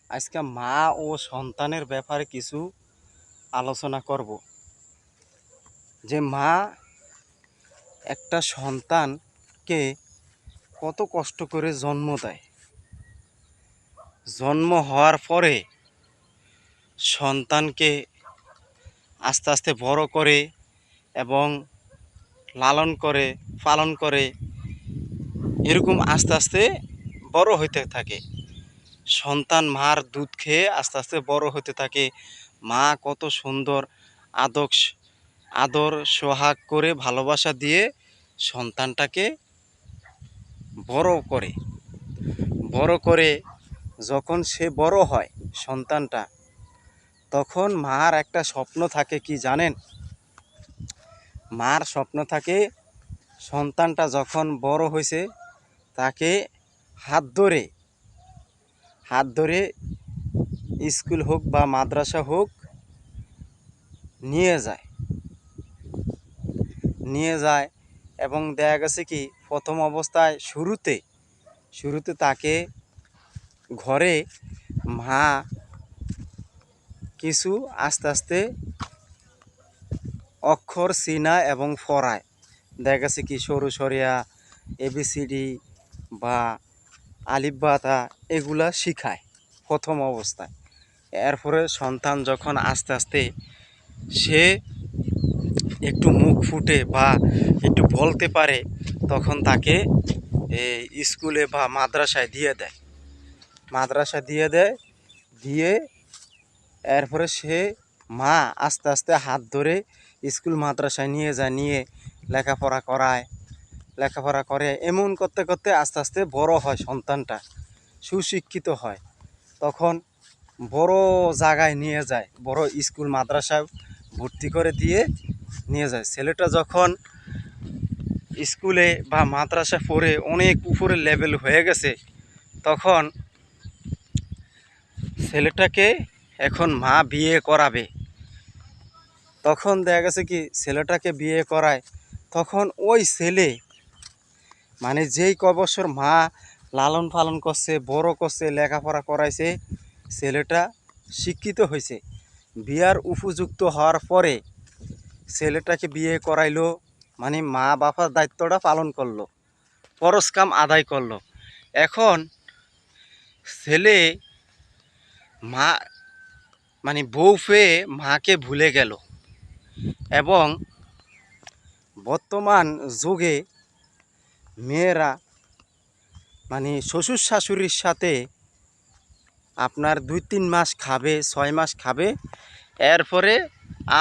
আজকে মা ও সন্তানের ব্যাপারে কিছু আলোচনা করব। যে মা একটা সন্তানকে কত কষ্ট করে জন্ম দেয়, জন্ম হওয়ার পরে সন্তানকে আস্তে আস্তে বড় করে এবং লালন করে পালন করে, এরকম আস্তে আস্তে বড় হইতে থাকে। সন্তান মার দুধ খেয়ে আস্তে আস্তে বড় হতে থাকে। মা কত সুন্দর আদর সোহাগ করে ভালোবাসা দিয়ে সন্তানটাকে বড় করে যখন সে বড় হয় সন্তানটা, তখন মার একটা স্বপ্ন থাকে, কি জানেন? মার স্বপ্ন থাকে সন্তানটা যখন বড় হয়েছে তাকে হাত ধরে স্কুল হোক বা মাদ্রাসা হোক নিয়ে যায় এবং দেখা গেছে কি প্রথম অবস্থায় শুরুতে তাকে ঘরে মা কিছু আস্তে আস্তে অক্ষর চিনা এবং পড়ায়। দেখা গেছে কি সরু সরিয়া ABCD বা আলিফ বা তা এগুলা শিখায় প্রথম অবস্থায়। এরপরে সন্তান যখন আস্তে আস্তে সে একটু মুখ ফুটে বা একটু বলতে পারে, তখন তাকে স্কুলে বা মাদ্রাসায় দিয়ে এরপরে সে মা আস্তে আস্তে হাত ধরে স্কুল মাদ্রাসায় নিয়ে লেখাপড়া করে এমন করতে করতে আস্তে আস্তে বড় হয় সন্তানটা, সুশিক্ষিত হয়। তখন বড় জায়গায় নিয়ে যায়, বড় স্কুল মাদ্রাসায় ভর্তি করে নিয়ে যায়। ছেলেটা যখন স্কুলে বা মাদ্রাসা পড়ে অনেক উপরে লেভেল হয়ে গেছে, তখন ছেলেটাকে এখন মা বিয়ে করাবে। তখন দেখা গেছে কি ছেলেটাকে বিয়ে করায়, তখন ওই ছেলে মানে যেই বছর মা লালন পালন করছে, বড় করছে, লেখাপড়া করাইছে, ছেলেটা শিক্ষিত হয়েছে। বিয়ার উপযুক্ত হওয়ার পরে ছেলেটাকে বিয়ে করাইলো, মানে মা বাবার দায়িত্বটা পালন করলো, পরশ কাম আদায় করলো। এখন ছেলে মা মানে বউ পেয়ে মাকে ভুলে গেল। এবং বর্তমান যুগে মেয়েরা মানে শ্বশুর শাশুড়ির সাথে আপনার 2-3 মাস খাবে, 6 মাস খাবে, এরপরে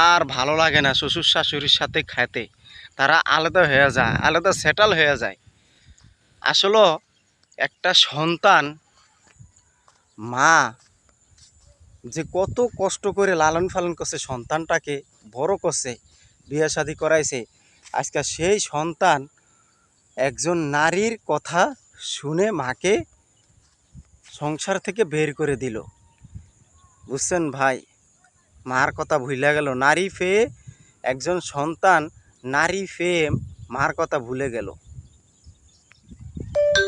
আর ভালো লাগে না শ্বশুর শাশুড়ির সাথে খেতে, তারা আলাদা হয়ে যায়, আলাদা সেটেল হয়ে যায়। আসলে একটা সন্তান মা যে কত কষ্ট করে লালন পালন করছে, সন্তানটাকে বড় করছে, বিয়ে শাদী করাইছে, আজকে সেই সন্তান একজন নারীর কথা শুনে মাকে সংসার থেকে বের করে দিল। বুঝছেন ভাই? মার কথা ভুলে গেল, নারী পেয়ে একজন সন্তান নারী পেয়ে মার কথা ভুলে গেল।